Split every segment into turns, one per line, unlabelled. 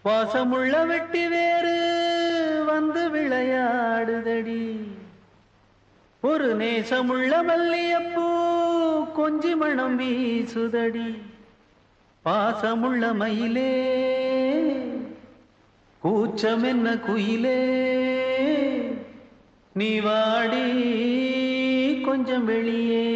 வாசமுள்ள வெட்டி வேறு வந்து விளையாடுதடி, ஒரு நேசமுள்ள மல்லியப்பூ கொஞ்சி மணம் வீசுதடி, பாசமுள்ள மயிலே கூச்சம் என்ன குயிலே, நீ வாடி கொஞ்சம் வெளியே.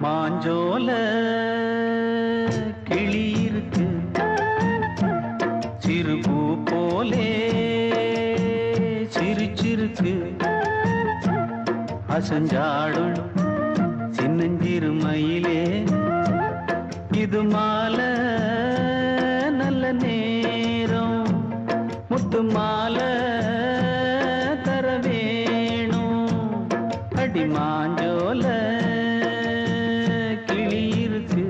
மாஞ்சோல கிளி இருக்கு, சிறுபூ போலே சிரிச்சிருக்கு, அசஞ்சாடும் சின்னஞ்சிறு மயிலே, இது மாலை நல்ல நேரம், முத்து மாலை தர வேணும், அடி மாஞ்சோல கிளி இருக்கு.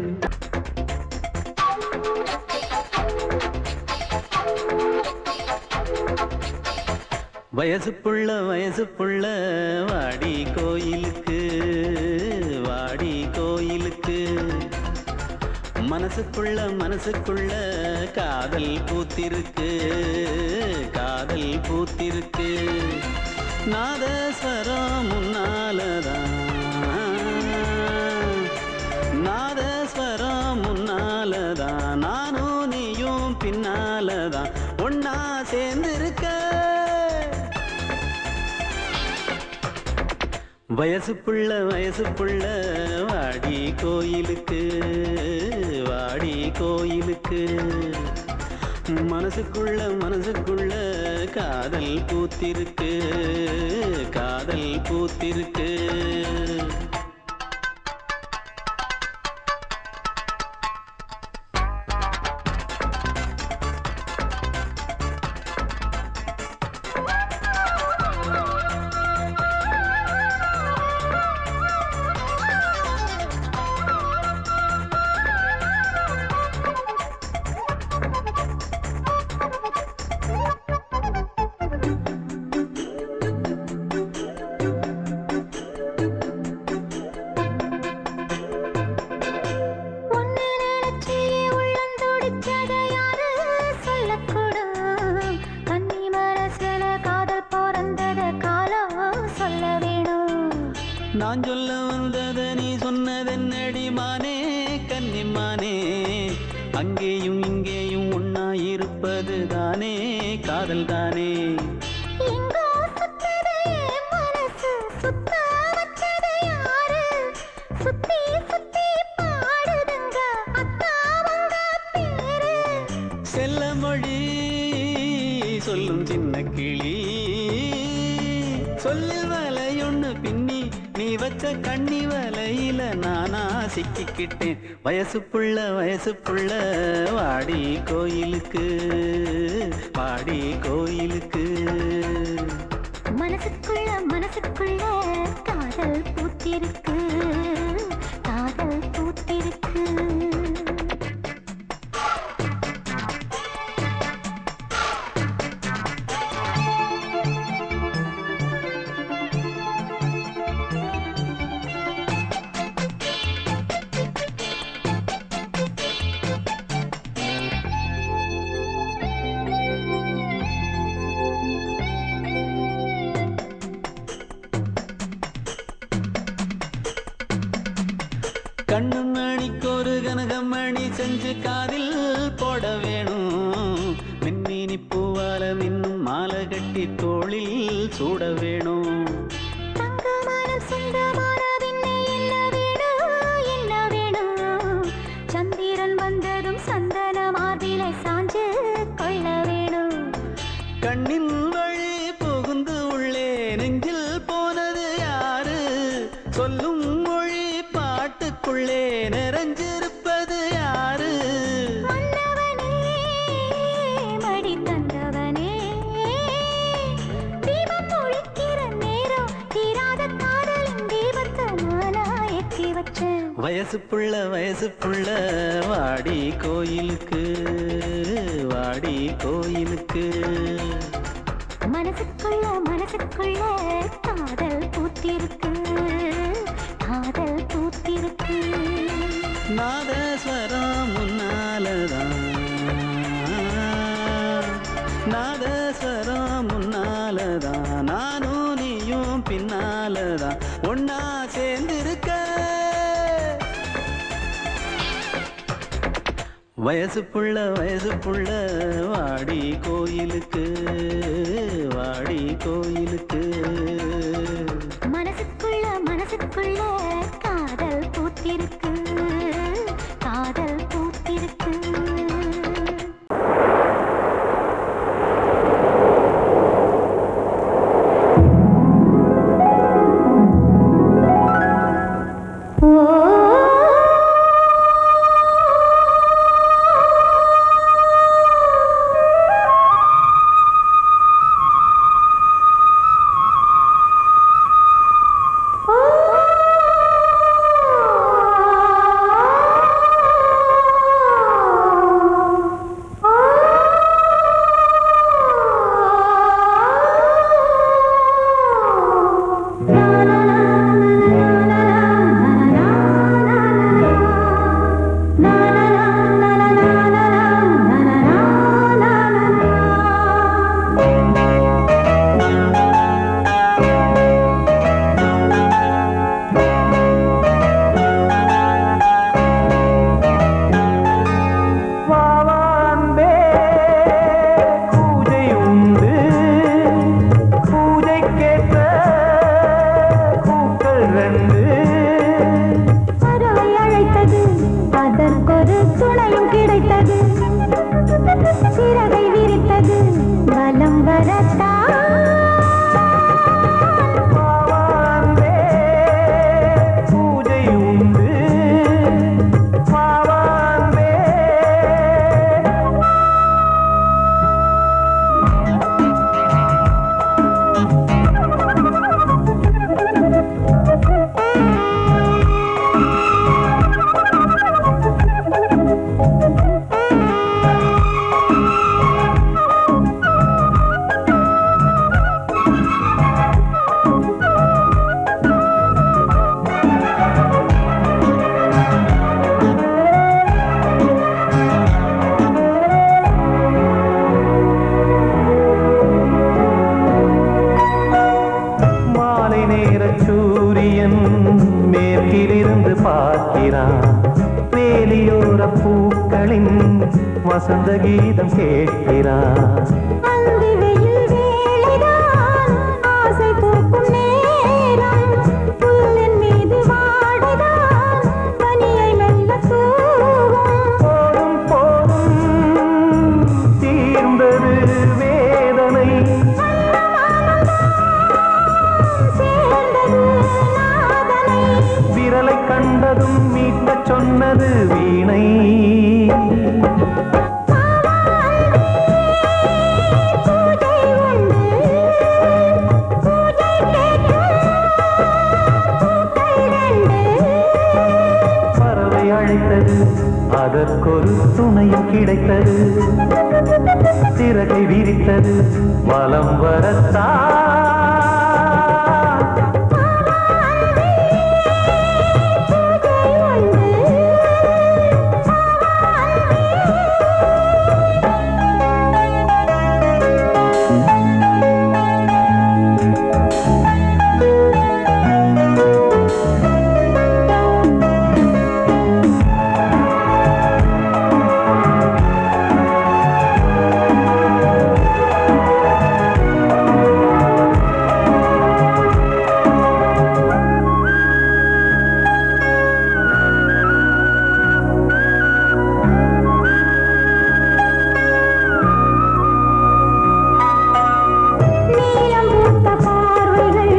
வயசு புள்ள வாடி கோயிலுக்கு, வாடி கோயிலுக்கு, மனசுக்குள்ள காதல் பூத்திருக்கு, காதல் பூத்திருக்கு, நாதஸ்வரம் முன்னாலதான், நாதஸ்வரம் முன்னாலதான், நானும் நீயும் பின்னாலதான் ஒன்னா சேர்ந்திருக்க. வயசு புள்ள வாடி கோயிலுக்கு, வாடி கோயிலுக்கு. மனசுக்குள்ள காதல் பூத்திருக்கு, காதல் பூத்திருக்கு. நான் சொல்ல வந்தத நீ சொன்னதென்னடி மானே, கன்னிமானே. அங்கேயும் இங்கேயும் ஒன்னா இருப்பது தானே காதல் தானே. செல்ல மொழி சொல்லும் சின்ன கிளி, சொல்லில் வலையொன்னு பின்னி நீ வச்ச கண்ணி வலையில நானா சிக்கிக்கிட்டேன். வயசு புள்ள வாடி கோயிலுக்கு, வாடி கோயிலுக்கு.
மனசுக்குள்ள காதல் பூத்திருக்கு, காதல் பூத்திருக்கு.
கண்ணு மணிக்கொரு கனகமணி செஞ்சு காதில் போட வேணும். மின்மினி பூவால மின்னும் மாலை கட்டி தோளில் சூட வேணும்.
சந்திரன் வந்ததும் சந்தன மார்பிலை சாஞ்சு கொள்ள வேணும்.
கண்ணின் வழி புகுந்து உள்ளே நெஞ்சில் போனது யாரு, சொல்லும் மொழி பாட்டுக்குள்ளே நிறைஞ்சிருப்பது யாரு.
மன்னவனே மடி தந்தவனே, தீபம் ஒழிக்கிற நேரம் தீராத காதலின் தீபத்தை நானா ஏற்றி வச்சேன்.
வயசு புள்ள வாடி கோயிலுக்கு, வாடி கோயிலுக்கு.
மனசுக்குள்ள காதல் பூத்திருக்கு, காதல் பூத்திருக்கு.
நாதஸ்வரம் முன்னாலதான், நாதஸ்வரம் முன்னாலதான், நானும் நீயும் பின்னாலதான் ஒன்னா சேர்ந்திருக்க. வயசு புள்ள வாடி கோயிலுக்கு, வாடி கோயிலுக்கு.
மனசுக்குள்ள காதல் பூத்திருக்கு, காதல் பூத்திருக்கு. Oh
இருந்து பார்க்கிறான். வேலியோர பூக்களின் வசந்த கீதம் கேட்கிறான்.
அந்தி வெயில் வேளைதான் ஆசை பூக்கும் நேரம். புல்லின் மீது வாடைதான் பனியை மெல்ல தூவும்.
போதும் போதும் தீர்ந்தது வேதனை.
சேர்ந்தது நாதனை.
விரலை கண்டதும் மீட்டச் சொன்னது வீணை. பறவை அழைத்தது, அதற்கொரு துணையும் கிடைத்தது. சிறகை விரித்தது, வலம் வரத்தான்.
நீலம் பூத்த பார்வைகள்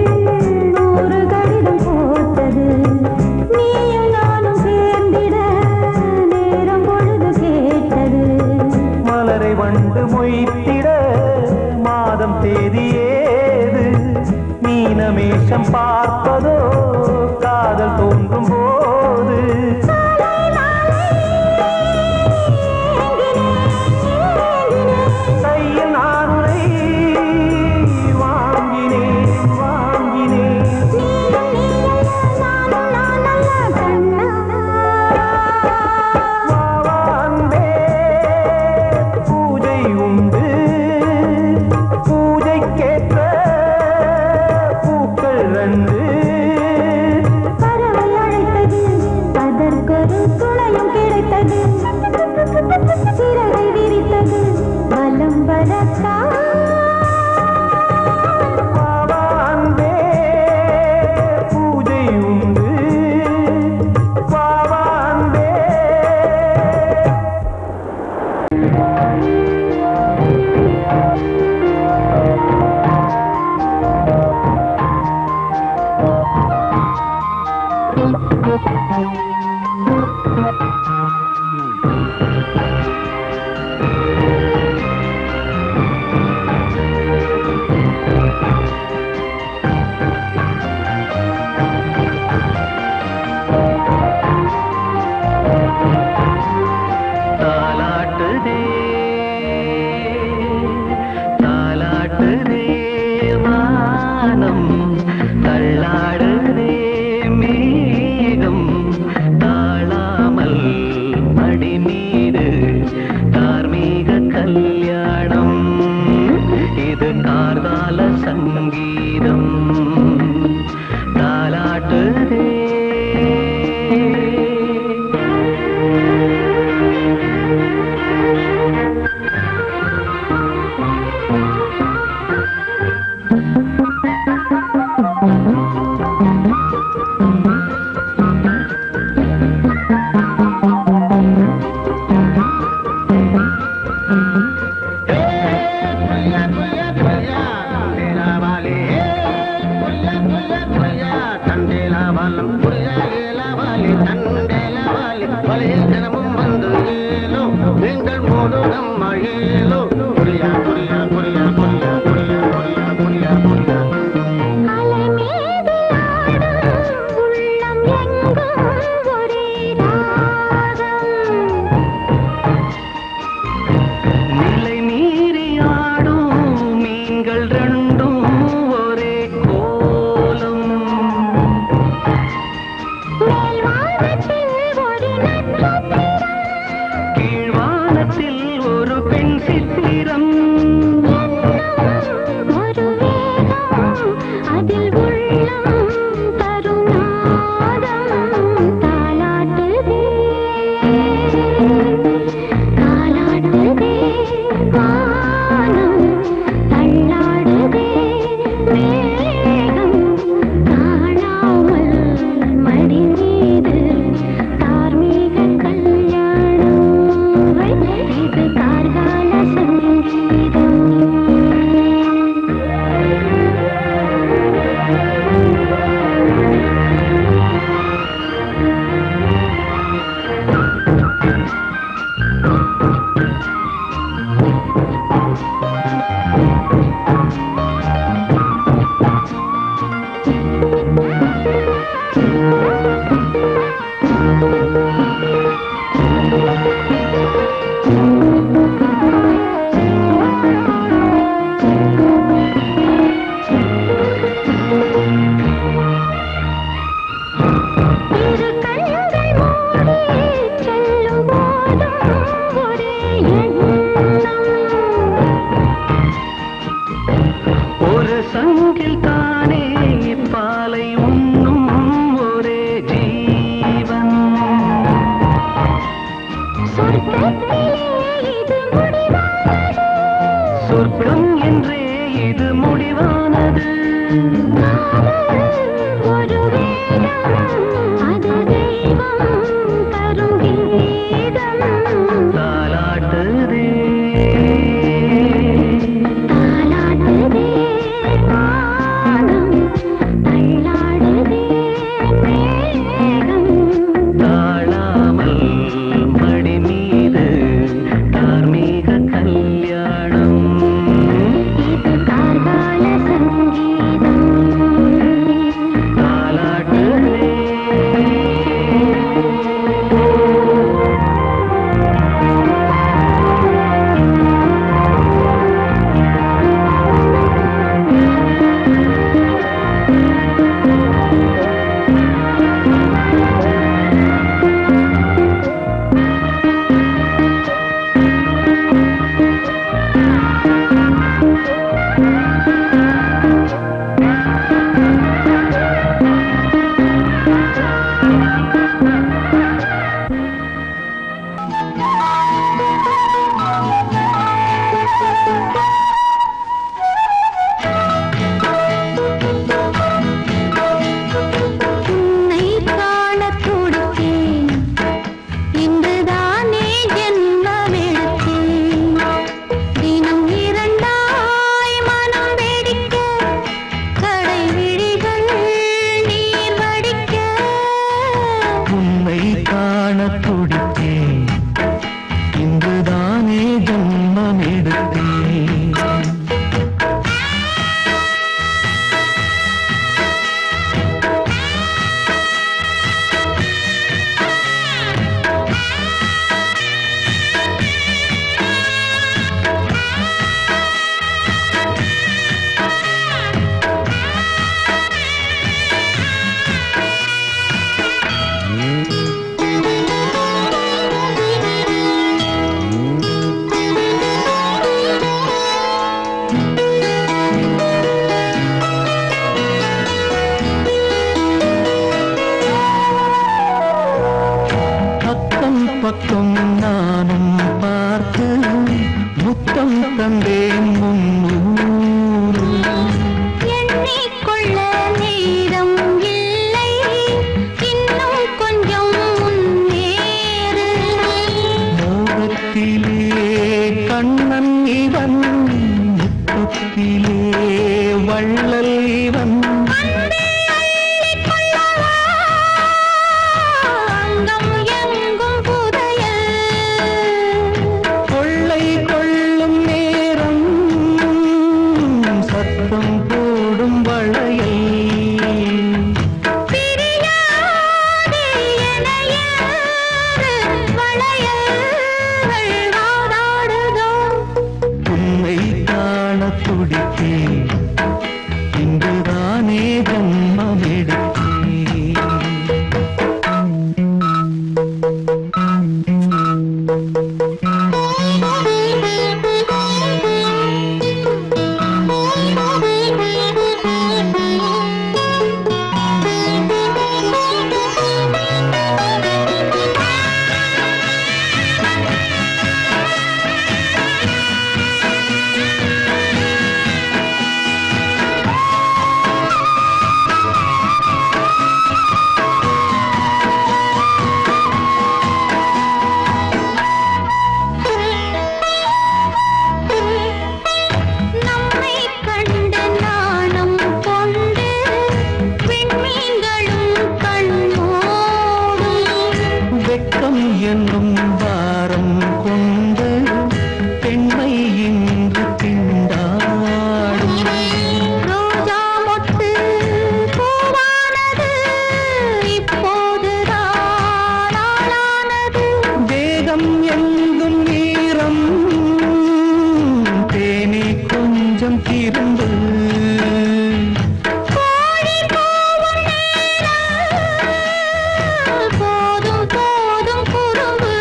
நூறு கடிதம் போட்டது. நீயும் நானும் சேர்ந்திட நேரம் பொழுது கேட்டது.
மலரை வண்டு மொய்த்திட மாதம் தேதி ஏது? மீனமேஷம் பார்ப்பதோ காதல் தோன்றும் போது. கையில் நானுரை வாங்கினேன் வாங்கினேன். வாவான்பே பூஜை உண்டு, பூஜைக்கேற்ற பூக்கள் ரெண்டு.
பறவை அழைத்தது, அதற்கொரு துணையும் கிடைத்தது. சிறகை விரித்தது, வலம் வரத்தான்.
வாவான்பே பூஜை உண்டு, வாவான்பே. தாலாட்டுதே தாலாட்டுதே வானம், தள்ளாடுதே மேகம். தாழாமல் மடி மீது தார்மீக கல்யாணம். இது கார்கால சங்கீதம். தாலாட்டுதே
அலை மீது ஆடும் உள்ளம் எங்கும் ஒரே ராகம்.
நிலை மீறி ஆடும் மீன்கள் ரெண்டும் ஒரே கோலம்.
மேல்வானத்தில் ஒரு நட்சத்திரம்,
கீழ்வானத்தில் ஒரு பெண் இது முடிவானது.
ஒரு வேதம் அது தெய்வம் தரும் கீதம்.
தாலாட்டுதே
தாலாட்டுதே வானம், தள்ளாடுதே மேகம்.
தாழாமல் மடி மீது தார்மீக கல்யாணம்.
இது கார்கால சங்கீதம்.
தாலாட்டுதே
உன்னை காணத் துடித்தேன், இன்றுதானே ஜென்மமெடுத்தேன். தினம் இரண்டாய் மனம் வெடிக்க, கடை விழிகள் நீர் வடிக்க.
உன்னை காணத் துடித்தேன், இன்றுதானே ஜன்மம் எடுத்தேன். அக்கம் பக்கம் நானும் பார்த்து முத்தம் தந்தேன் முன்னூறு.
எண்ணிக்கொள்ள நேரம் இல்லை, இன்னும் கொஞ்சம் முன்னேறு.
மோகத்திலே கண்ணன் இவன், முத்தத்திலே வள்ளல் இவன்.
அங்கம் எங்கும் புதையல்.
கொள்ளை கொள்ளும் நேரம் சத்தம் போடும் வளையல்.
பிரியாதே எனையாறு வளையல்கள் வாதாடுதோ.
உன்னை காணத் துடித்தேன், இன்றுதானே ஜன்மம் எடுத்தேன்.
நம்மை கண்டு நாணம் கொண்டு விண்மீன்களும் கண்மூடும்.
வெட்கம் என்னும் பாரம் கொண்டு பெண்மை இன்று திண்டாடும்.
ரோஜா மொட்டு பூவானது, இப்போதுதான் ஆளானது.
வேகம் எங்கும் நீரம், தேனி கொஞ்சம் திரும்பு.
கோழி கூவும் நேரம், போதும் போதும் குறும்பு.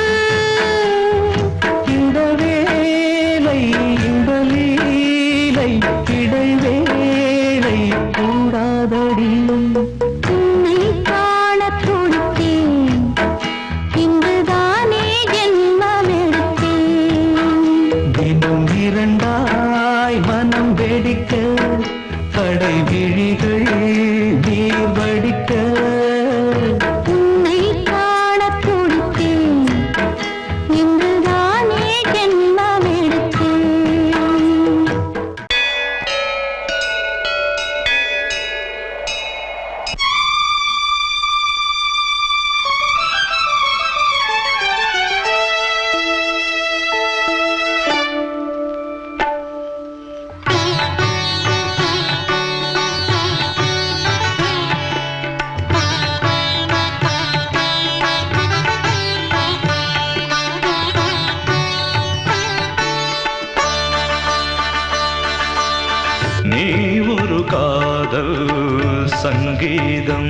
சங்கீதம்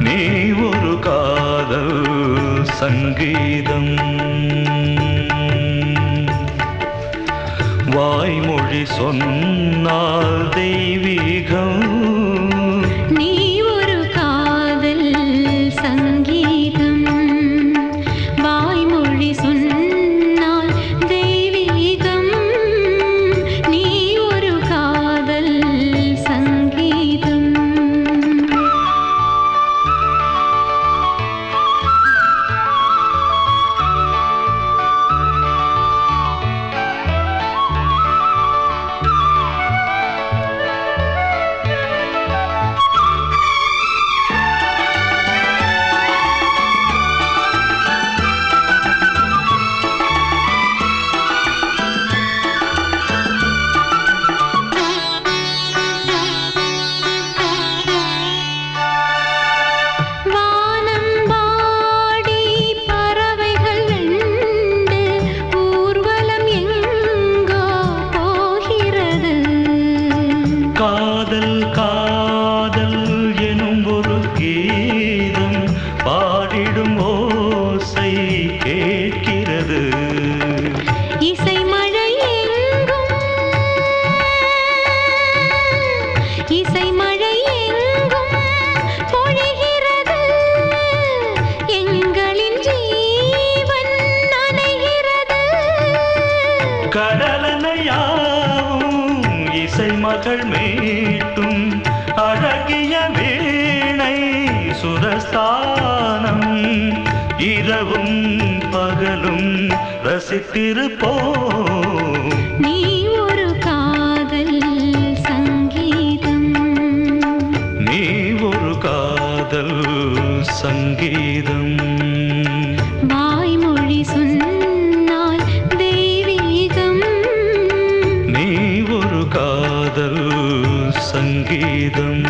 நீ ஒரு காதல் சங்கீதம் வாய்மொழி சொன்னால் தெய்வீகம்
நீ ஒரு காதல் சங்கீதம் வாய்மொழி சொன்னால் தெய்வீகம் நீ ஒரு காதல் சங்கீதம்
காதல் காதல் எனும் ஒரு கீதம் பாடிடும் ஓசை கேட்கிறது
இசை மழை எங்கும் இசை மழை எங்கும் பொழிகிறது எங்களின் ஜீவன் நனைகிறது
கடலனையாவும் இசை மகள் மீட்டும் அழகிய வீணை சுரஸ்தானம் இரவும் பகலும் ரசித்திருப்போம்
நீ ஒரு காதல் சங்கீதம்
நீ ஒரு காதல் சங்கீதம்
வாய்மொழி சொன்னால் தெய்வீகம்
நீ ஒரு காதல் சங்கீதம்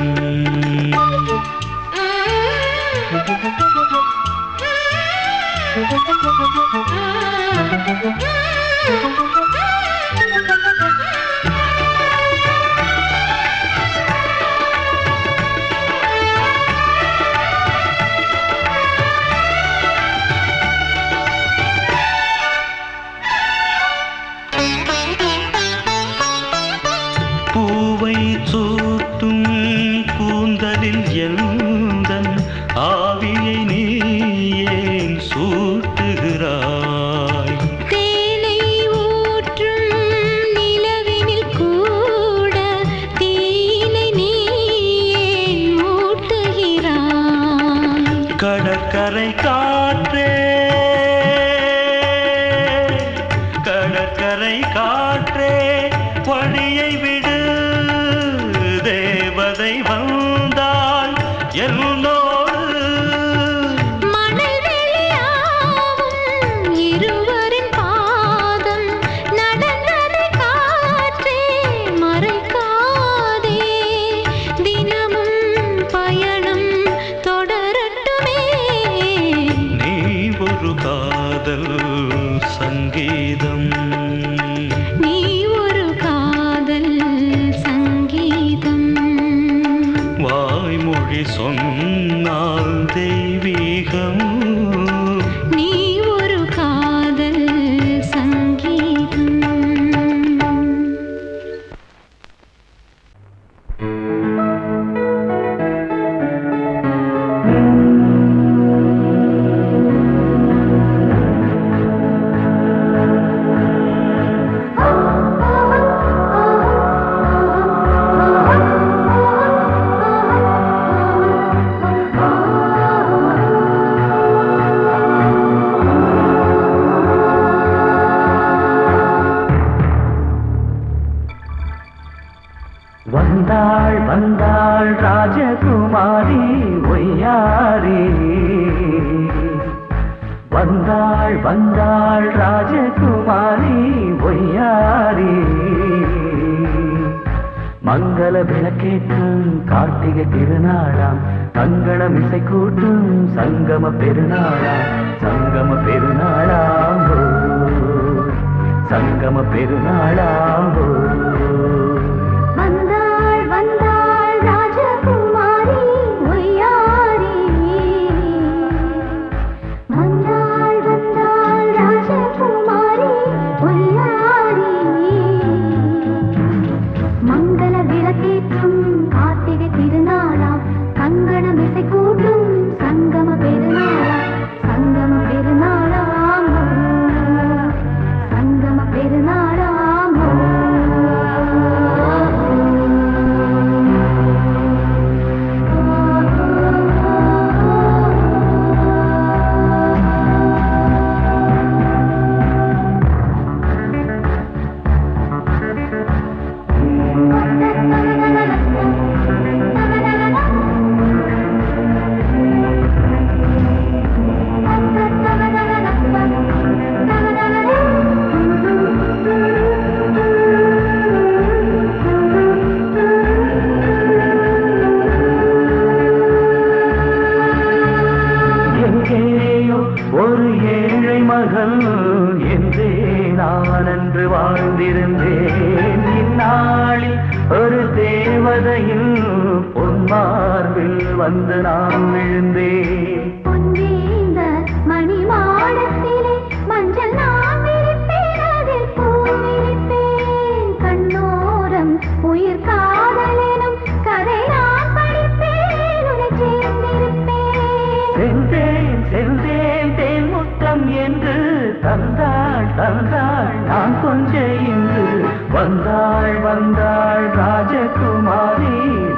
பூவை சூட்டும் கூந்தலில் எந்தன் ஆவியை நீ ஏன் சூட்டுகிறாய்
தேனை ஊற்றும் நிலவினில் கூட தீனை நீ ஏன் மூட்டுகிறாய்
கடற்கரை காற்றே கடற்கரை காற்றே வழியை விடு தேவதை வந்தால் என்னோடு
மணல் வெளியாகும் இருவரின் பாதம் நடந்ததை காற்றே மறைக்காதே தினமும் பயணம் தொடரட்டுமே
நீ ஒரு காதல் சங்கீதம்
நீ ஒரு காதல் சங்கீதம்
வாய்மொழி சொன்னால் தெய்வீகம்
நீ ஒரு காதல் சங்கீதம்
வந்தாள் வந்தாள் ராஜகுமாரி ஒய்யாரி வந்தாள் வந்தாள் ராஜகுமாரி ஒய்யாரி மங்கள விளக்கேற்றும் கார்த்திகை திருநாளாம் தங்களம் இசை கூட்டும் சங்கம பெருநாளாம் சங்கம பெருநாளாம் சங்கம பெருநாளாம்
வந்த
எங்கேயோ ஒரு ஏழை மகள் என்றே நான் அன்று வாழ்ந்திருந்தேன். இந்நாளில் ஒரு தேவதையில் பொன்மார்பில் வந்து நான் விழுந்தேன்.
பொன்னேந்த மணி மாடத்திலே மஞ்சள் நான் விரிப்பேன், அதில் பூ விரிப்பேன். கண்ணோரம் உயிர் காதலெனும் கதை நான் படிப்பேன், உன்னை சேர்ந்திருப்பேன்.
சென்றேன் சென்றேன் தேன் முத்தம் என்று தந்தாள் தந்தாள் நான் கொஞ்ச இன்று வந்தாள் வந்தாள் ராஜகுமாரி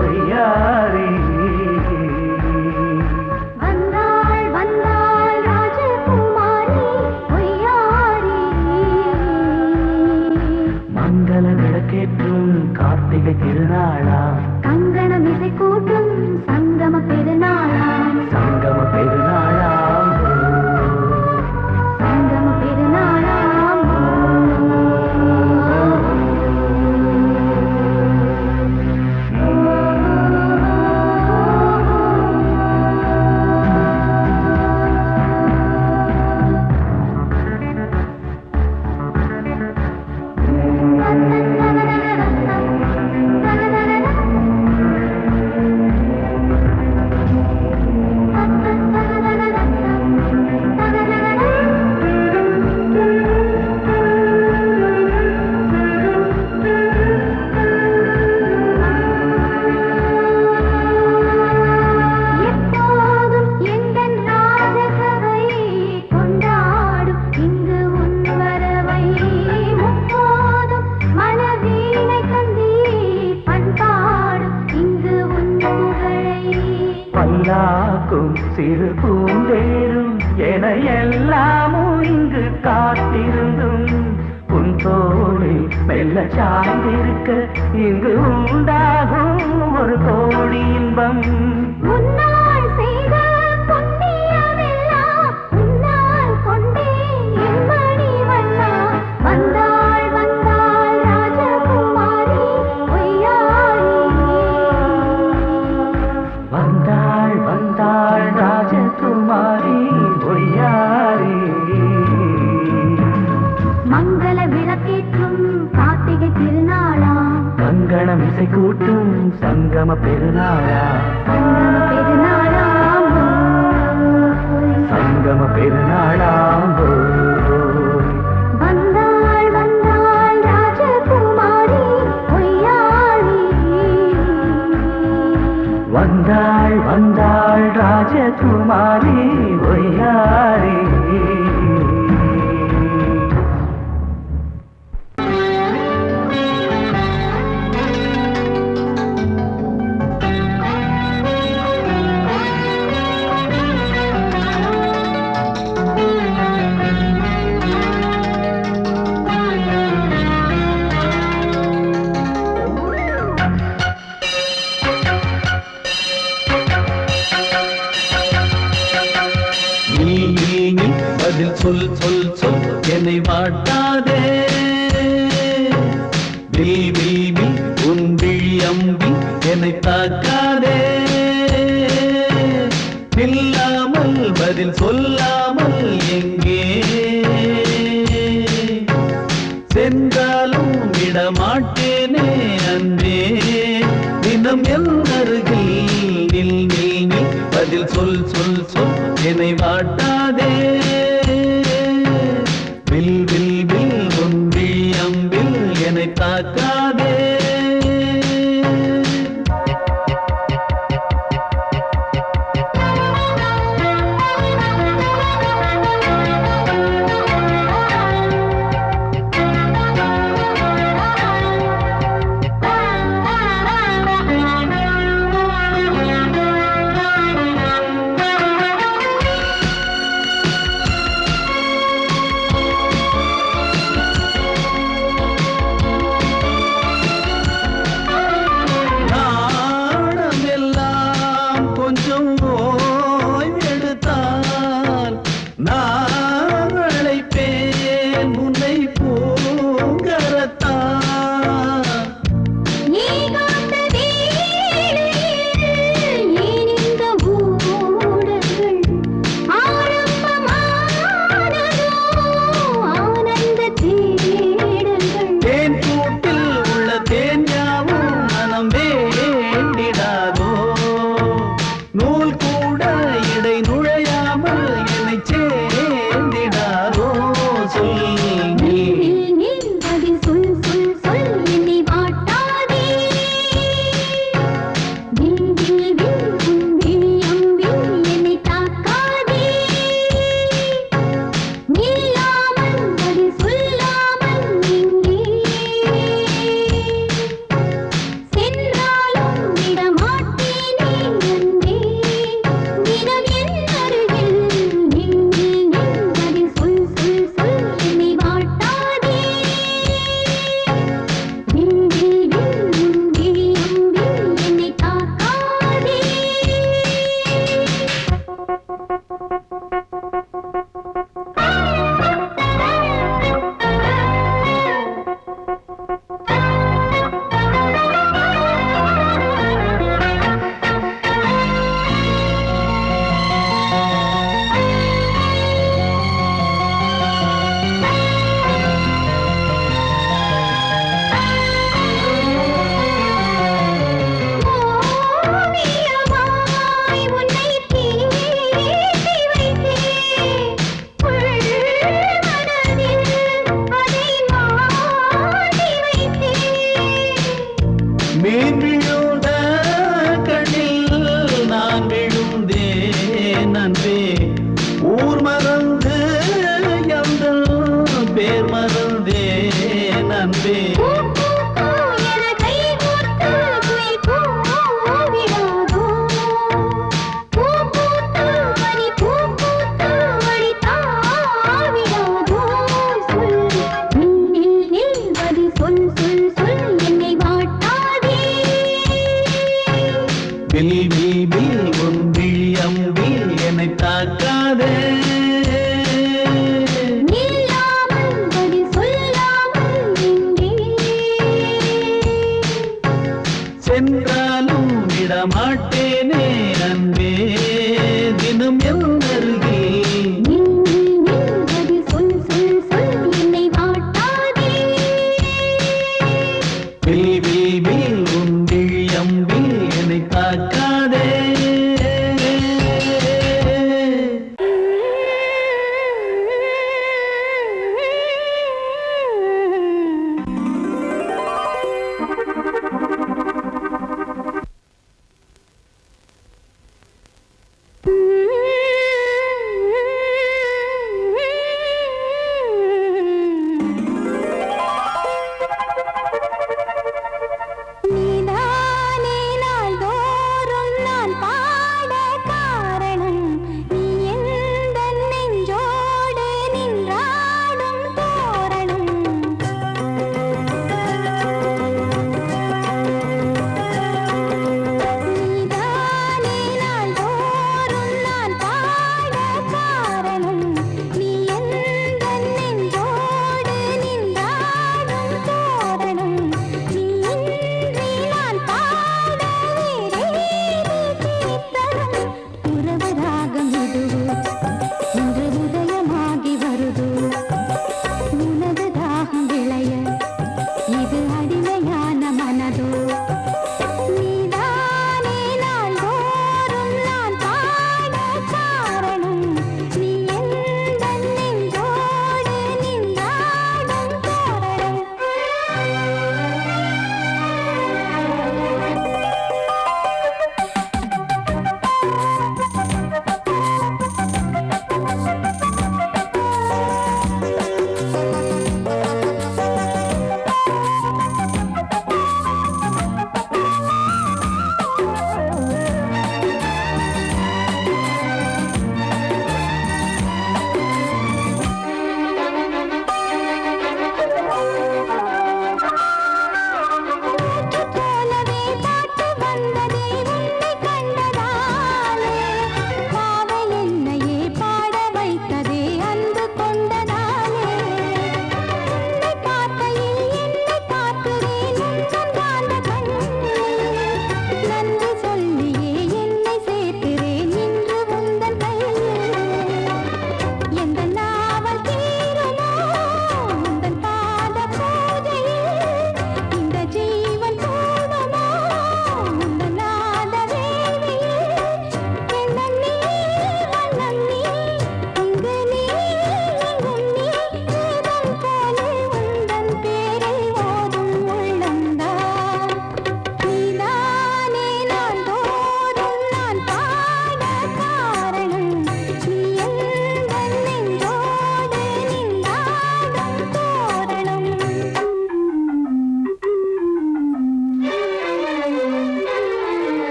ஒய்யாரி.
வந்தாள் வந்தாள் ராஜகுமாரி ஒய்யாரி.
மங்கள விளக்கேற்றும் கார்த்திகை திருநாளாம்,
கங்கணம் இசை கூட்டும் சங்கம பெருநாளாம்,
சங்கம பெருநாளாம்,
சங்கம பெருநாளாம். எப்போதும் எந்தன் ராஜசபை கொண்டாடும் இங்கு உன் வரவை. முப்போதும் மனவீணை தந்தி பண்பாடும் இங்கு உன் புகழை.
பல்லாக்கும் சிறு பூந்தேரும் என எல்லாமும் இங்கு காத்திருந்தும் உன் தோளில் மெல்ல சாய்ந்திருக்க இங்கு உண்டாகும் ஒரு கோடி இன்பம்.
முன்னால் செய்த புண்ணியமெல்லாம் உன்னால் கொண்டேன் என் மணி வண்ணா. வந்தாள் வந்தாள் ராஜகுமாரி ஒய்யாரி.
வந்தாள் வந்தாள் ராஜகுமாரி ஒய்யாரி.
மங்கள விளக்கேற்றும் கார்த்திகை திருநாளாம்,
கங்கணம் இசை கூட்டும் சங்கம பெருநாளா,
சங்கம பெருநாளாம்.
சங்கம பெருநாளாம்.
வந்தாள் வந்தாள் ராஜகுமாரி ஒய்யாரி.
வந்தாள் வந்தாள் ராஜகுமாரி ஒய்யாரி.
நீ பதில் சொல் சொல் சொல் என்னை வாட்டாதே. வில் உன் விழி அம்பி என்னை தாக்காதே. நில்லாமல் பதில் சொல்லாமல் எங்கே சென்றாலும் விடமாட்டேனே அன்பே. தினம் என் அருகில் நில் நில் நில் பதில் சொல் சொல் சொல் என்னை வாட்டாதே. வில் வில் வில் உன் விழி அம்பில் என்னை தாக்காதே.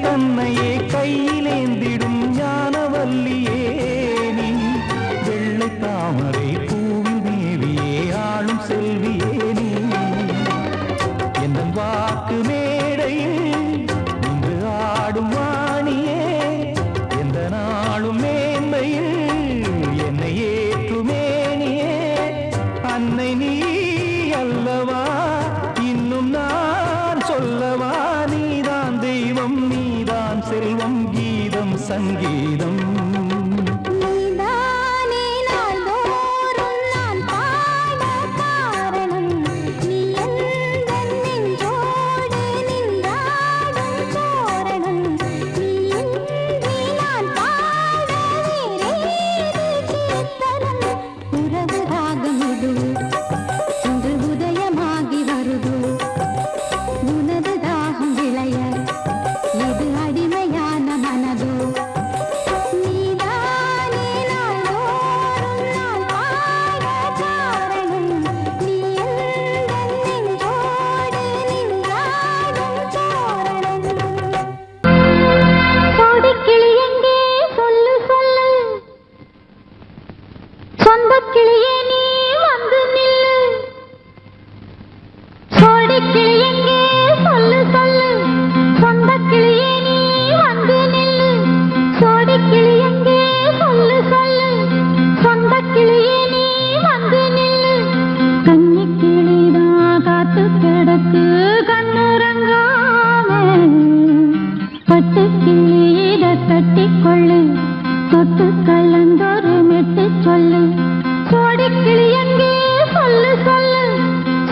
தன்னையே கையிலேந்திடும் ஞானவல்லியே நீ வெள்ளை தாமரை பூவில் மேவியே ஆளும் செல்வியே நீ என் வாக்கு மேடையில் இன்று ஆடும் வாணியே எந்த நாளும் மேன்மையில் என்னை ஏற்றுமேனியே அன்னை நீ அல்லவா இன்னும் நான் சொல்லவா நீதான் தெய்வம் நீதான் செல்வம் கீதம் சங்கீதம்
நீதானே நாள்தோறும் நான் பாட காரணம் நீ எந்தன் நெஞ்சோடு நின்றாடும் தோரணம் நீ இன்றி நான் பாட வேறேது கீர்த்தனம் உறவு ராகமிது இன்று உதயமாகி வருது உனது தாகம் விளைய எது அடிமையான மனதோ நீதானே நாள்தோறும் நான் பாட காரணம் நீ எந்தன் நெஞ்சோடு நின்றாடும் தோரணம் கோடிக்கிளி எங்கே சொல்லு சொல்லு சொந்தக் கிளியே நீ வந்து நில்லு கோடிக்கிளி எங்கே சொல்லு சொல்லு சொந்தக் கிளியே நீ வந்து நில்லு கோடிக்கிளி எங்கே சொல்லு சொல்லு சொந்தக் கிளியே நீ வந்து நில்லு கன்னிக் கிளிதான் காத்து கிடக்கு கண்ணுறங்காம பட்டுக் கிளி இத கட்டிக்கொள்ளு தொட்டு கலந்தொரு மெட்டு சொல்லு கோடிக்கிளி எங்கே சொல்லு சொல்லு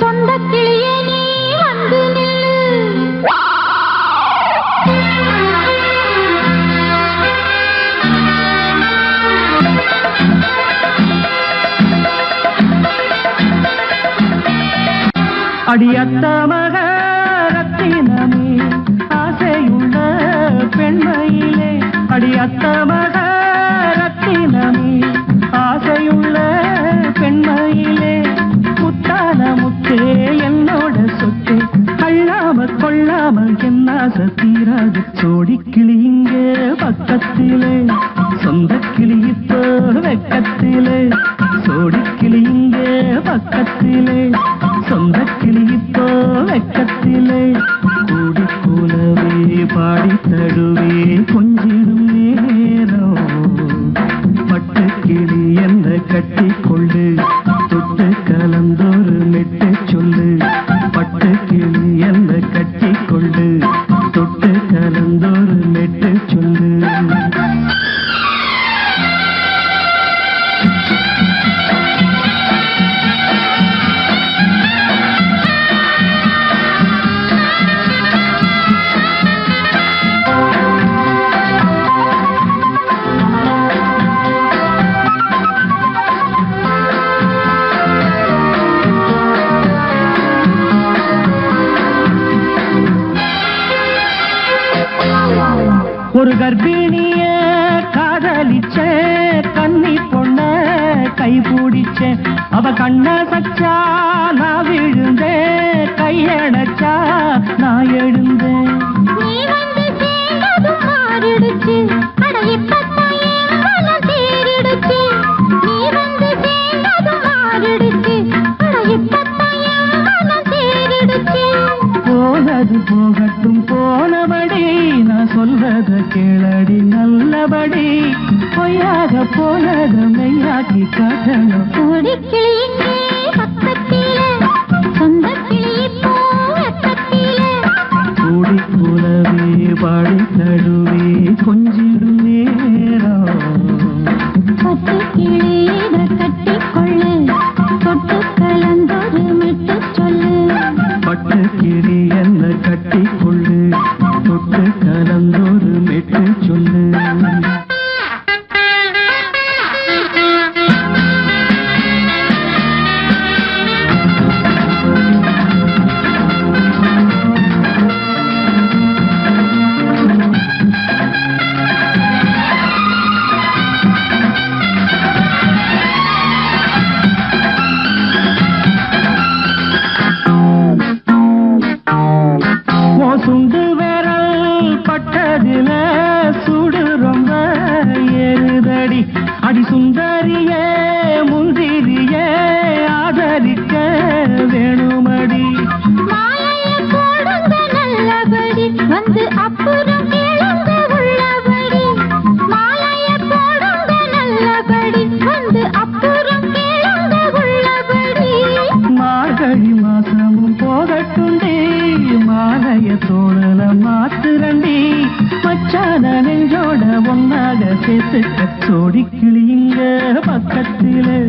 சொந்தக் கிளியே நீ வந்து நில்லு
அடியத்த மக ரத்தினமே ஆசையுள்ள பெண்மையிலே அடியத்த மக ரத்தினமே ஆசையுள்ள பெண்மையிலே முத்தான முத்தே என்னோட சொத்து அள்ளாம கொள்ளாம என்ன தீராது சோடிக்கிளி இங்கே பக்கத்திலே சொந்த கிளி இப்போ வெக்கத்திலே சோடிக்கிளி இங்கே பக்கத்திலே சொந்த கிளி இப்போ வெக்கத்திலே கூடி கூலவே பாடி தழுவே கொஞ்சிடும் நேரம் பட்டு கிளி என்ன கட்டி கொள்ளு தொட்டு கலந்தொரு மெட்டு சொல்லு பட்டு கிளி என்ன கட்டி கொள்ளு தொட்டு கலந்தொரு மெட்டு சொல்லு ஒரு கர்ப்பிணிய காதலிச்ச கன்னி பொண்ண கை பிடிச்ச அவ கண்ண சச்சா நான் விழுந்தேன் கையடைச்சா நான் எழுந்தேன்
நீ வந்து சேர்ந்ததும் மாறிடுச்சு அட இப்பத்தான் என் மனம் தேறிடுச்சு நீ வந்து சேர்ந்ததும் மாறிடுச்சு அட இப்பத்தான் என் மனம் தேறிடுச்சு
போனது போகட்டும் போனபடி நான் சொல்றத கேளடி நல்லபடி பொய்யாக போனது மெய்யாக்கி காட்டணும்
கோடிக்கிளி இங்கே பக்கத்திலே சொந்தக் கிளி இப்போ வெக்கத்திலே
கூடி கூலவே பாடி தழுவே கொஞ்சிடும் நேரம்
பட்டு கிளி இத கட்டிக்கொள்ளு தொட்டு கலந்தொரு மெட்டு சொல்லு
பட்டு கிளி என்ன கட்டி கொள்ளு தொட்டு கலந்தொரு மெட்டு சொல்லு
வந்து அப்புறம் கேளுங்க உள்ளபடி மாலைய போடுங்க நல்லபடி வந்து அப்புறம் கேளுங்க உள்ளபடி
மார்கழி மாசமும் போகட்டுண்டி மாலைய தோழல மாத்துரண்டி மச்சான நெஞ்சோட ஒன்னாக சேர்த்துக்க சோடி கிளியுங்க பக்கத்திலே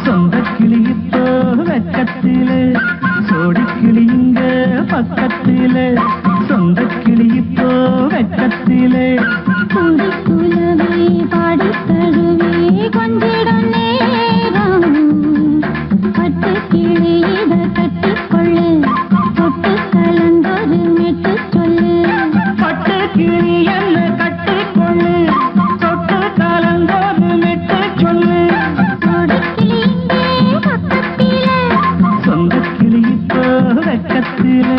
சொந்த கிளி இப்போ வெக்கத்திலே சோடி கிளியுங்க பக்கத்திலே சொந்த கிளி இப்போ வெக்கத்திலே
குந்தி குலவே பாடி தழுவே கொஞ்சிடும் நேரம் பட்டு கிளி இத கட்டிக்கொள்ளு தொட்டு கலந்தொரு மெட்டு சொல்லு
பட்டு கிளி என்ன கட்டிக்கொள்ளு தொட்டு கலந்தோடு மெட்டு சொல்லு
சோடி கிளி இங்கே பக்கத்திலே
சொந்த கிளி இப்போ வெக்கத்திலே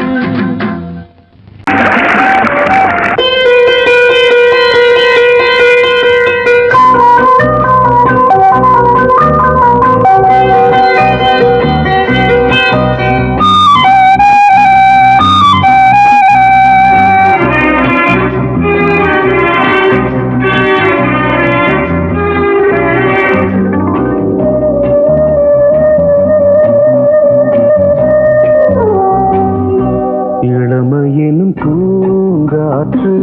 இளமையினும் பூங்காற்று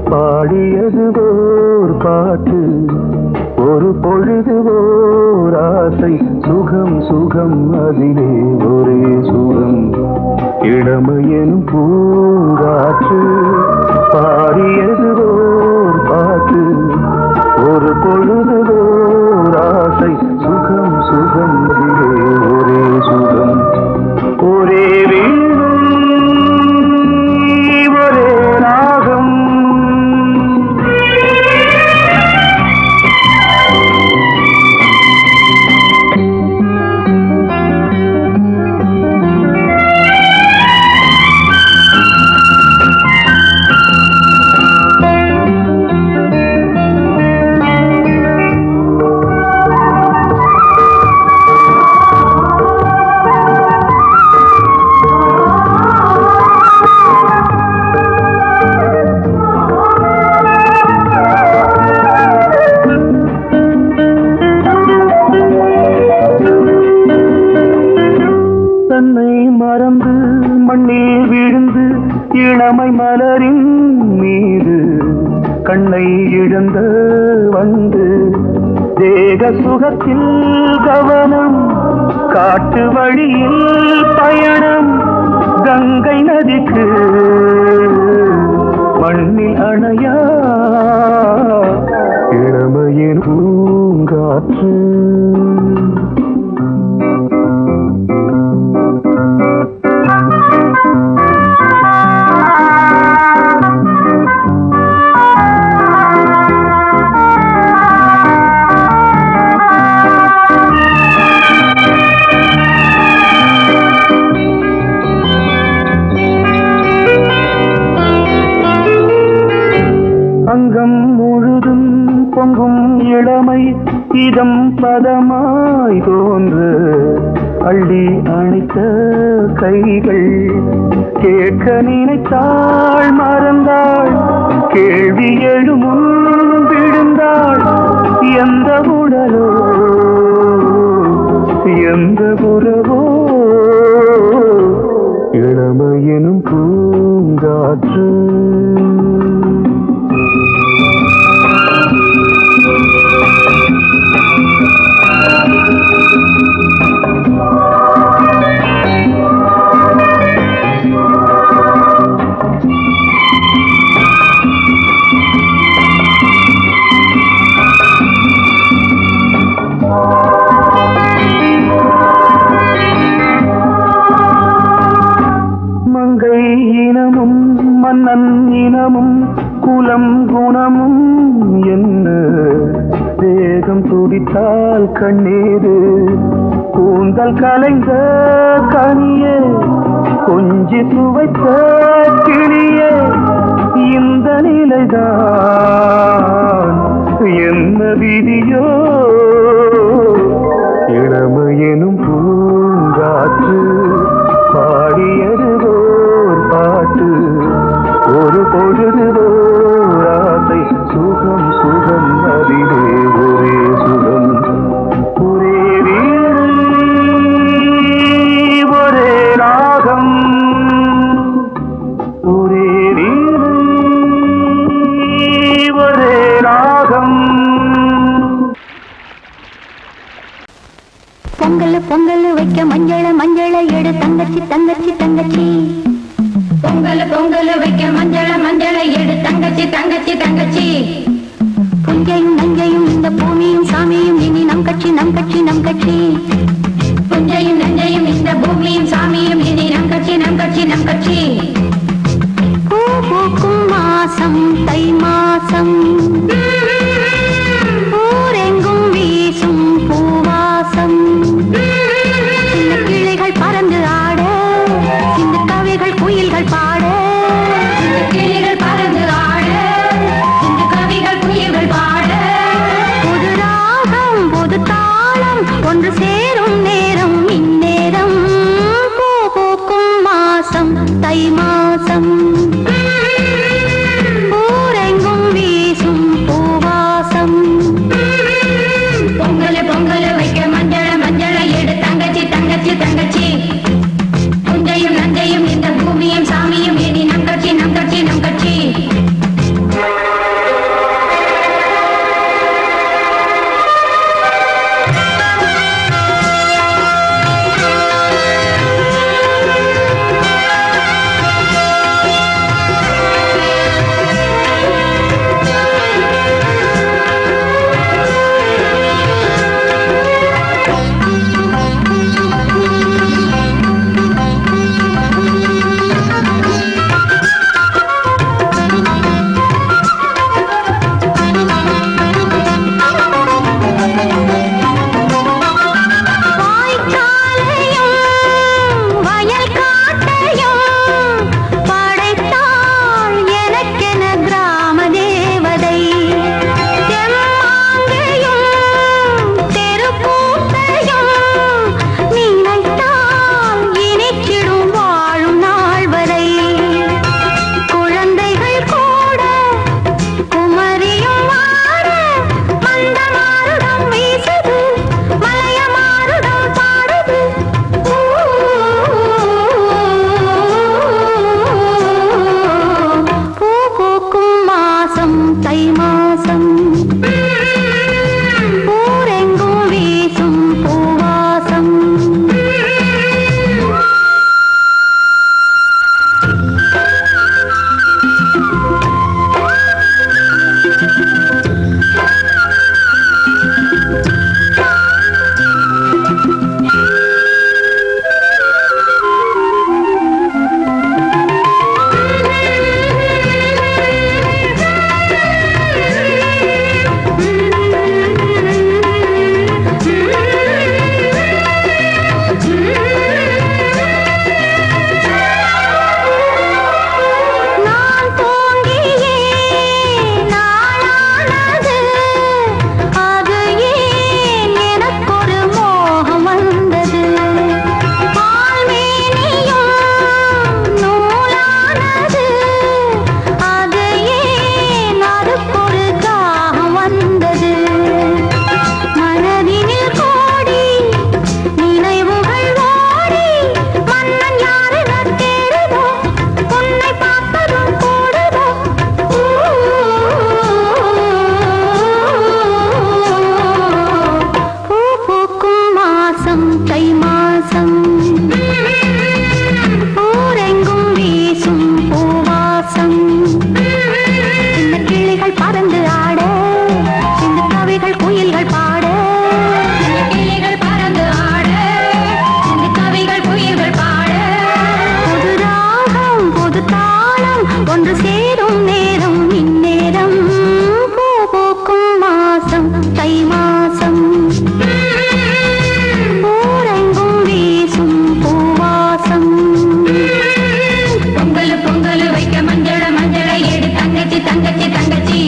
பாடியது ஓர் பாட்டு ஒரு பொழுது ஓர் ஆசை சுகம் சுகம் அதிலே ஒரே சுகம் இளமையினும் பூங்காற்று பாடியது ஓர் பாட்டு ஒரு பொழுது ஓர் ஆசை சுகம் சுகம் அதிலே ஒரே சுகம் ஒரே இளமை மலரின் மீது கண்ணை இழந்த வந்து தேக சுகத்தில் கவனம் காட்டு வழியில் பயணம் கங்கை நதிக்கு மண்ணில் அணையா இளமையின் பூங்காற்று அங்கம் முழுதும் பொங்கும் இளமை இதம் பதமாய் தோன்று அள்ளி அணைத்த கைகள் கேட்க நினைத்தாள் மறந்தாள் கேள்வி எழுமுன் விழுந்தாள் எந்த உடலோ எந்த உறவோ இளமையெனும் பூங்காற்று மங்கை இனமும் மன்னன் இனமும் குலம் குணமும் என்ன வேகம் துடித்தால் கண்ணீரு கூந்தல் கலைந்த கனியே கொஞ்சி சுவைத்த கிளியே இந்த நிலைதான் என்ன விதியோ இளமையெனும் பூங்காற்று பாடியது ஓர் பாட்டு ஒரு
தங்கச்சி தங்கச்சி
பொங்கல் பொங்கல் வைக்க மஞ்சள மஞ்சள எடு தங்கச்சி தங்கச்சி தங்கச்சி
புஞ்சையும் நஞ்சையும் இந்த பூமியும் சாமியும் இனி நம் கட்சி நம் கட்சி நம் கட்சி
புஞ்சையும் நஞ்சையும் இந்த பூமியும் சாமியும் இனி நம் கட்சி நம் கட்சி நம் கட்சி
பூ பூக்கும் மாசம் தை மாசம் ஊரெங்கும் வீசும் பூவாசம் சின்ன கிளைகள் பறந்து ஆட சின்ன கவிகள் குயில்கள் பாட
கிளிகள் பறந்து ஆட இந்த கவிகள் குயில்கள் பாட
புது ராகம் புது தாளம் ஒன்று சேரும் நேரம் இந்நேரம் பூ பூக்கும் மாசம் தை மாசம் ஊரெங்கும் வீசும் பூவாசம்
பொங்கல் பொங்கல் வைக்க மஞ்சள மஞ்சள எடு தங்கச்சி தங்கச்சி தங்கச்சி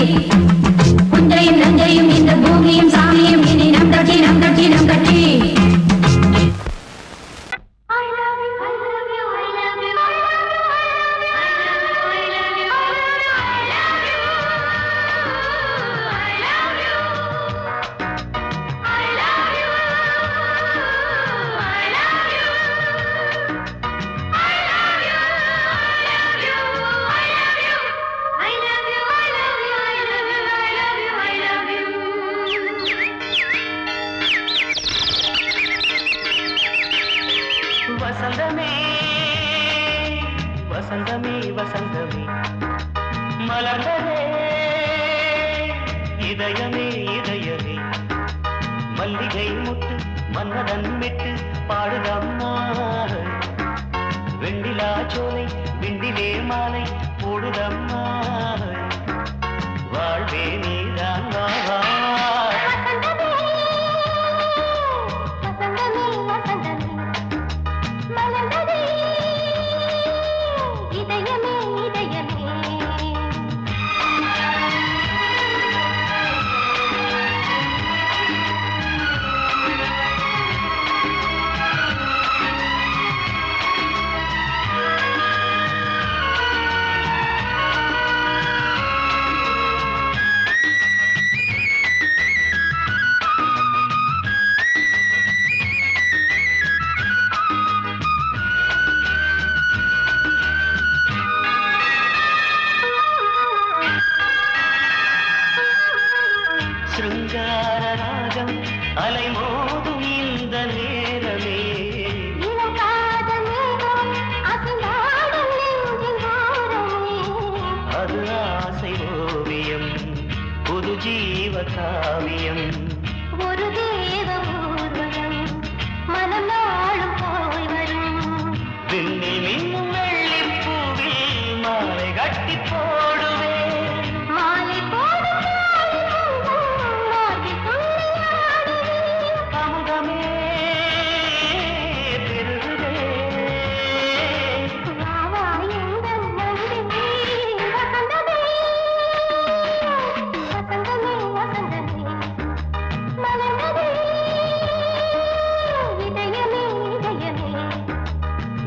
புஞ்சையும் நஞ்சையும் இந்த பூமியும் சாமியும் இனி நம் கட்சி நம் கட்சி நம் கட்சி
I love you, I love you, I love you, I love you, I love you, I love you.
இதயமே இதயமே மல்லிகை முட்டு மன்னதன் விட்டு பாடுதம்மா வெண்ணிலா சோலை விண்டிலே மாலை போடுதம்மா வாழ்வே நீதான் வா வா ராகம் அலைமோதும் இந்த நேரமே அது ஆசை ஓவியம் புது ஜீவ காவியம்
ஒரு தேவ ஊர்வலம் மனம் நாளும் போய் வரும்
விண்ணில் மின்னும் வெள்ளிப்பூவில் மாலை கட்டி போடுவேன்
மாலை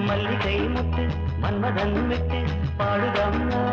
மல்லிகை முட்டு மன்மதன் விட்டு பாடுதம்மா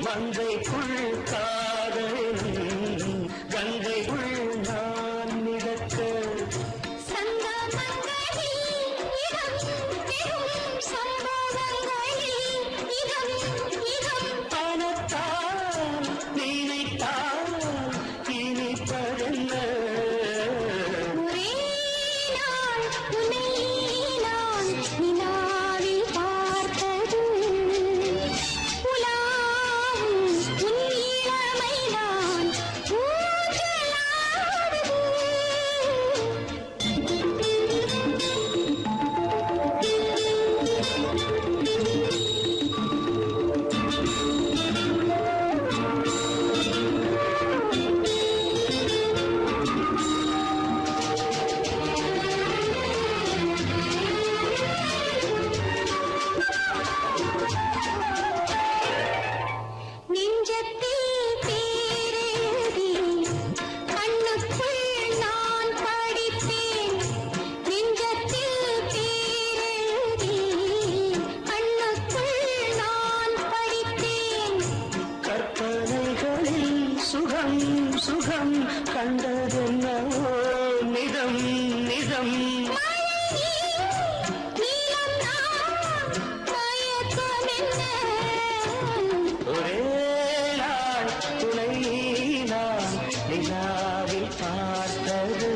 மங்கைக்குள் காதலின் கங்கைக்குள் நான் மிதக்க பணத்தால் நினைத்தால் இனிப்பதென்ன சுகம் சுகம் கண்டதென்னவோ நிதம் நிதம் ஒரே நாள் துணை நான் நிலாவில் பார்த்தது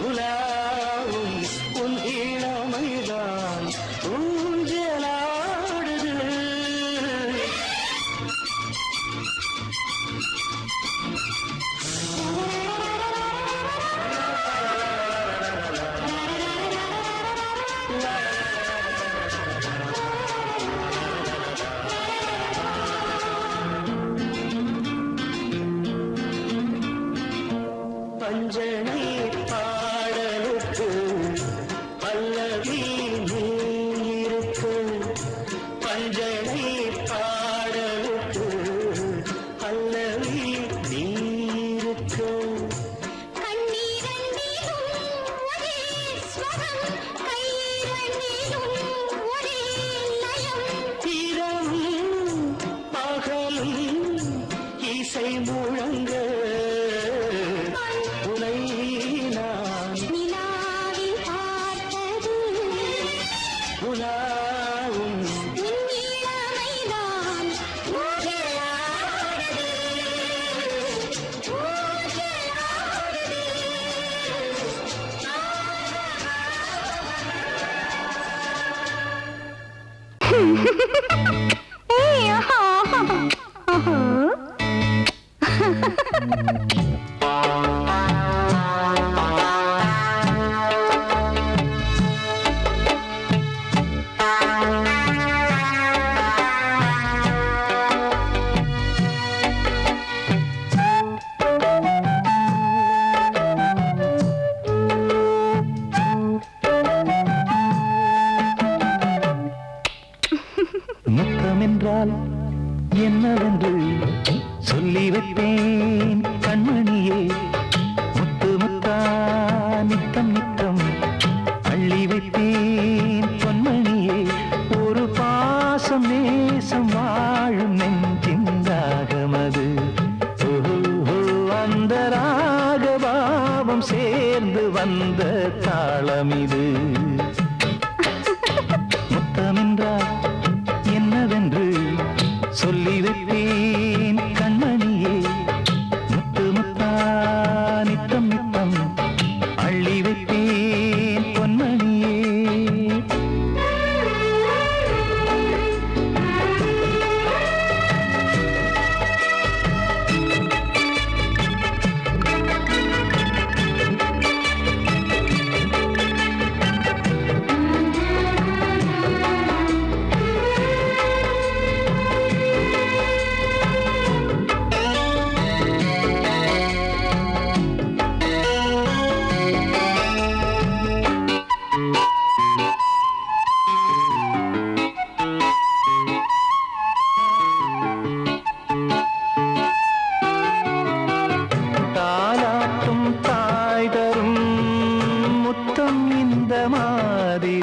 உலாவும் உன் இளமைதான் ஊஞ்சலாடுது பஞ்சனை பாடலுக்கு பல்லவி நீ இருக்கு பஞ்சனை பாடலுக்கு பல்லவி நீ இருக்கு இரவும் பகலும் இசை முழங்க உனை நான் உலாவும் முத்தமென்றால் என்னவென்று சொல்லி வைப்பேன் கண்மணியே முத்து முத்தா நித்தம் நித்தம் அள்ளி வைப்பேன் பொன்மணியே ஒரு பாசம் நேசம் வாழும் நெஞ்சிந்தாகமது அந்த ராகபாவம் சேர்ந்து வந்த தாளமிது முத்தமென்றால் என்னவென்று சொல்லி வைப்பேன் கண்மணியே முத்து முத்தா நித்தம் நித்தம் அள்ளி வைப்பேன் பொன்மணியே மாதிரி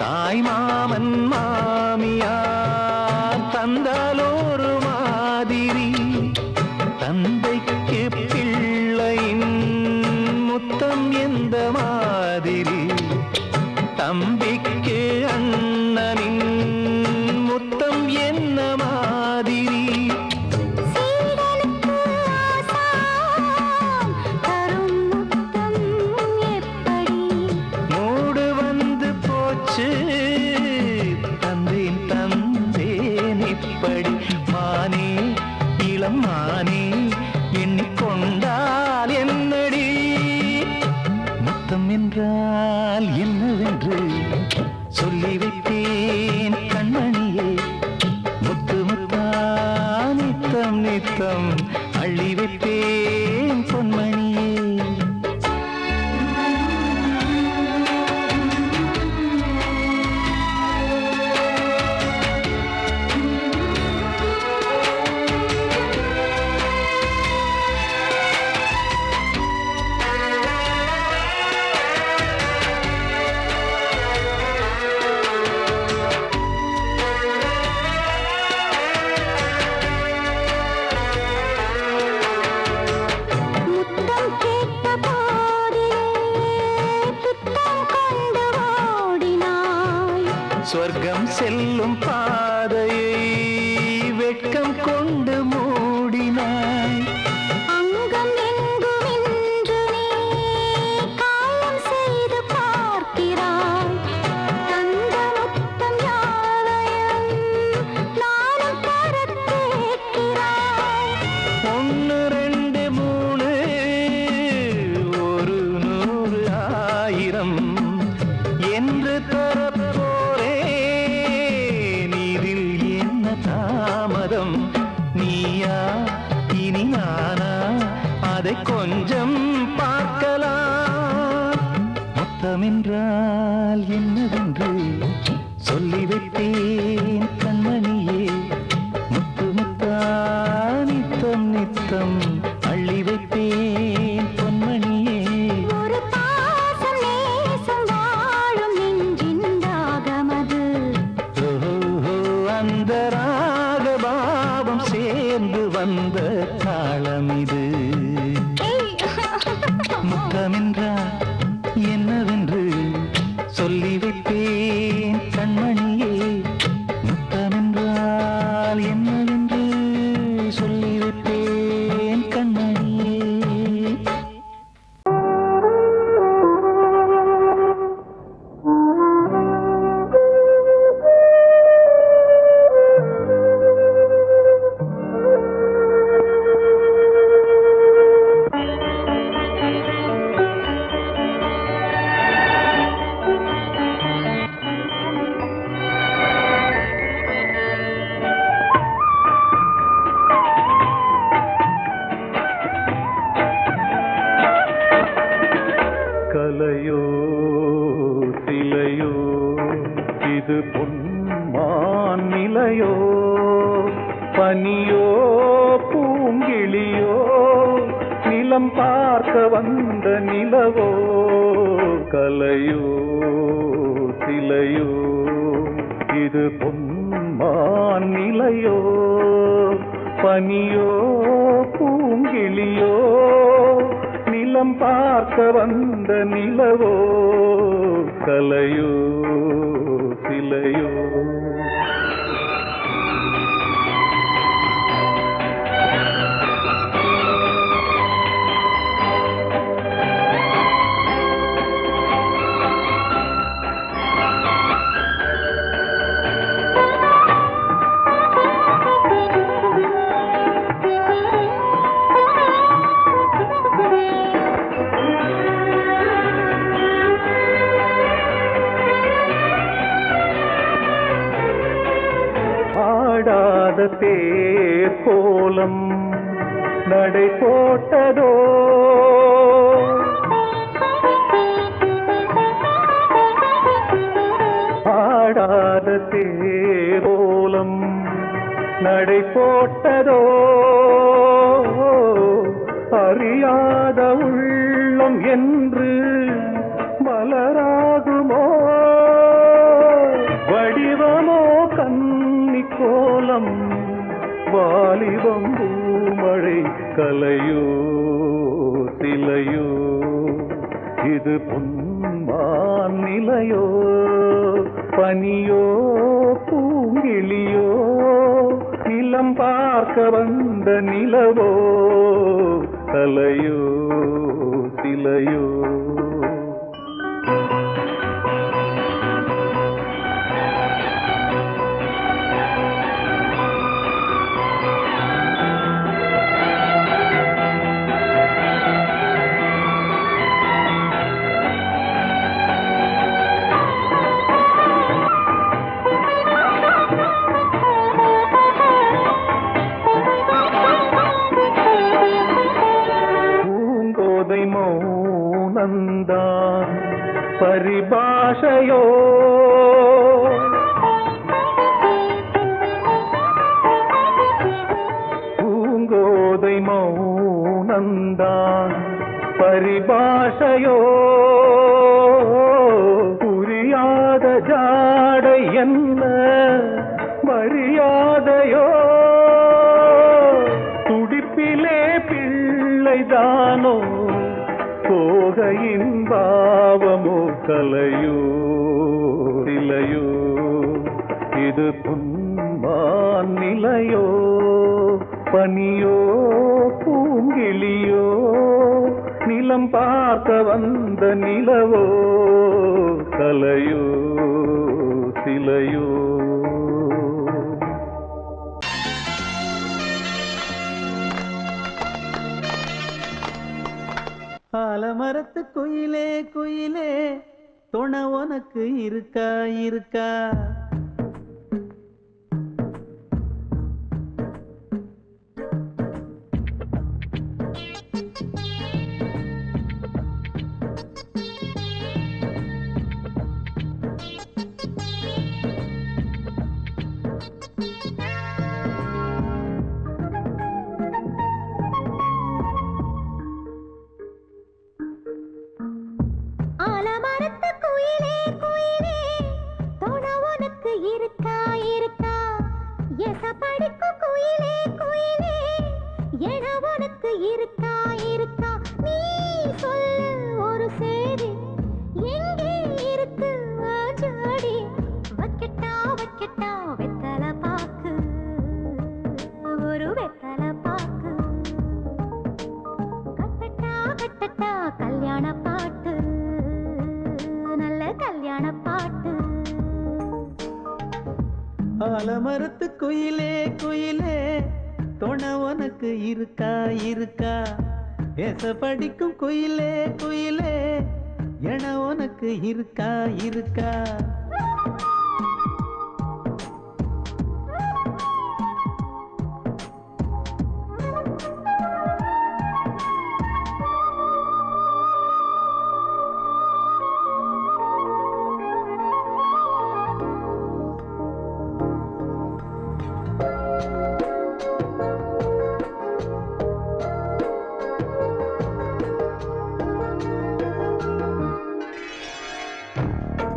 தாய் மாமன் மாமியார் தந்த தம்பிக்கு அண்ணனின் முத்தம் என்ன மாதிரி
சீடனுக்கு ஆசான் தரும் முத்தம் எப்படி
மூடு வந்து போச்சு தந்தேன் தந்தேன் இப்படி மானே இளம் மானே எண்ணிக்கொண்டால் என்னடி முத்தம் என்றால் என்னவென்று சொல்லி வைத்தேன் கண்மணியே முத்து முத்தா நித்தம் நித்தம் அள்ளி வைத்தேன் பொன்மணியே
முத்தம் கேட்ட போதிலே துத்தம் கொண்டு ஓடினாய்
சொர்க்கம் செல்லும் பாதையை வெட்கம் கொண்டு மூடினாய்
அங்கம் எங்கும் இன்று நீ காயம் செய்து பார்க்கிறாய் தந்த முத்தம் யாவையும் நானும் தரக் கேட்கிறாய்
ஒன்று ரெண்டு மூணு ஒரு நூறு ஆயிரம் என்று தரப்போரேன் இதில் என்ன தாமதம் நீயா இனி நானா அதை கொஞ்சம் பார்க்கலாம் முத்தமென்றால் என்னவென்று சொல்லி வைத்தேன் கண்மணியே முத்து முத்தா நித்தம் நித்தம் அள்ளி வைத்தேன் பொன்மணியே
ஒரு பாசம் நேசம் வாழும் நெஞ்சின் தாகமது
ஓஹோ அந்த ராகபாவம் சேர்ந்து வந்த தாளம் இது முத்தமென்றால் என்னவென்று சொல்லி வைப்பேன் கண்மணியே முத்தமென்றால் என்னவென்று சொல்லி வைப்பேன் கண்மணியே
கலையோ சிலையோ இது பொன்மான் நிலையோ பனியோ பூங்கிளியோ நிலம் பார்க்க வந்த நிலவோ கலையோ சிலையோ இது பொன்மான் நிலையோ பனியோ பூங்கிளியோ நிலம் பார்க்க வந்த நிலவோ கலையோ சிலையோ ஆடாத தேர் கோலம் நடை போட்டதோ ஆடாத தேர் கோலம் நடை போட்டதோ அறியாத உள்ளம் என்று மலராகுமோ வடிவமோ கன்னி கோலம் வாலிபம் பூமழை கலையோ சிலையோ இது பொன்மா நிலையோ பனியோ பூங்கிளியோ நிலம் பார்க்க வந்த நிலவோ தலையோ சிலையோ மௌனந்தான் பரிபாஷையோ பூங்கோதை மௌனந்தான் பரிபாஷையோ புரியாத ஜாடை என்ன மரியாதையோ துடிப்பிலே பிள்ளைதானோ சோகையின் பாவமோ கலையோ சிலையோ இது புன்மான் நிலையோ பனியோ பூங்கிளியோ நிலம் பார்க்க வந்த நிலவோ கலையோ சிலையோ
ஆலமரத்து குயிலே குயிலே துணை உனக்கு இருக்கா இருக்கா
ஆலமரத்து குயிலே குயிலே துணை உனக்கு இருக்கா இருக்கா எசப்படிக்கும் குயிலே குயிலே என உனக்கு இருக்கா இருக்கா நீ சொல்லு ஒரு சேதி எங்கே இருக்கு ஜோடி வைக்கட்டா வைக்கட்டா வெத்தலை பாக்கு ஒரு வெத்தலை பாக்கு கட்டட்டா கட்டட்டா கல்யாண பாட்டு நல்ல கல்யாண பாட்டு
ஆலமரத்து குயிலே குயிலே துணை உனக்கு இருக்கா இருக்கா ஏச படிக்கும் குயிலே குயிலே என உனக்கு இருக்கா இருக்கா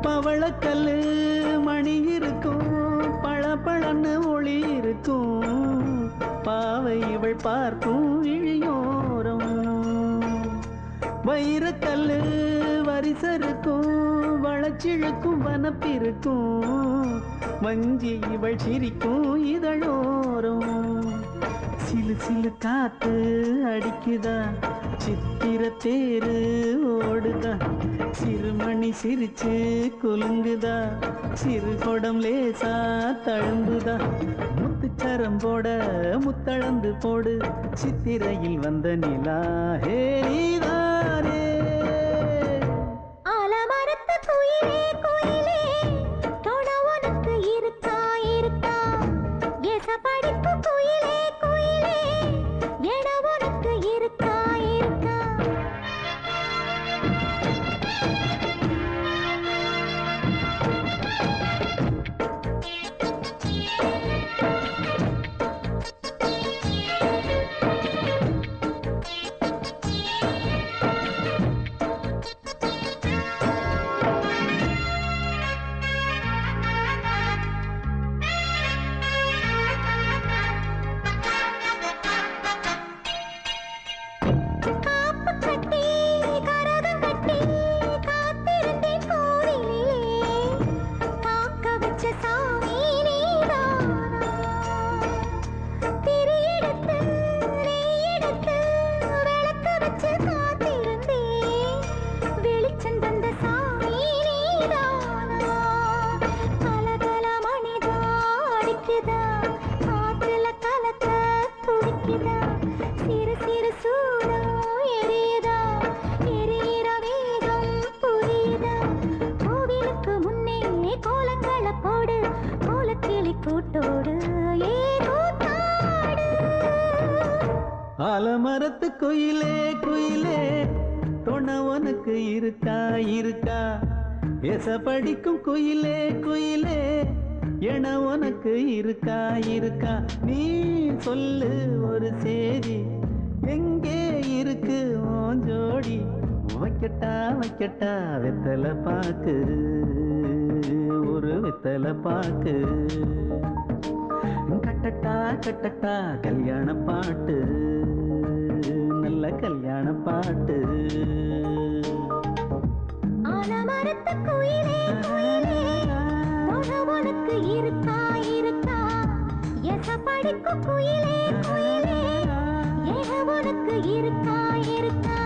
பவளக்கல்லு மணி இருக்கும் பளபளன்னு ஒளி இருக்கும் பாவை இவள் பார்க்கும் இழியோரம் வைரக்கல்லு வரிசருக்கும் வளச்சிழுக்கும் வனப்பிருக்கும் வஞ்சி இவள் சிரிக்கும் இதழோரம் சிலு சிலு காத்து அடிக்குதா சித்திர தேரு ஓடுதா சிறுமணி சிரிச்சு குலுங்குதா சிறு கொடம் லேசா தழும்புதா முத்துச்சரம் போட முத்தளந்து போடு சித்திரையில் வந்த நிலா ஹே நீதானே
ஆலமரத்து குயிலே குயிலே துணை உனக்கு இருக்கா இருக்கா எசப்படிக்கும் குயிலே குயிலே என உனக்கு இருக்கா இருக்கா கோலங்களை போடு கோலக்கிளி கூட்டோடு ஏ கூத்தாடு.
ஆலமரத்து குயிலே குயிலே தொண உனக்கு இருக்கா இருக்கா? எச படிக்கும் குயிலே குயிலே என உனக்கு இருக்கா இருக்கா? நீ சொல்லு ஒரு சேதி எங்கே இருக்கு உன் ஜோடி? வைக்கட்டா வைக்கட்டா வெத்தலை பாக்கு ஒரு வெத்தலை பாக்கு. கட்டட்டா கட்டட்டா கல்யாண பாட்டு நல்ல கல்யாண பாட்டு.
ஆலமரத்து குயிலே குயிலே தொண உனக்கு இருக்கா இருக்கா? எச படிக்கும் குயிலே குயிலே என உனக்கு இருக்கா இருக்கா?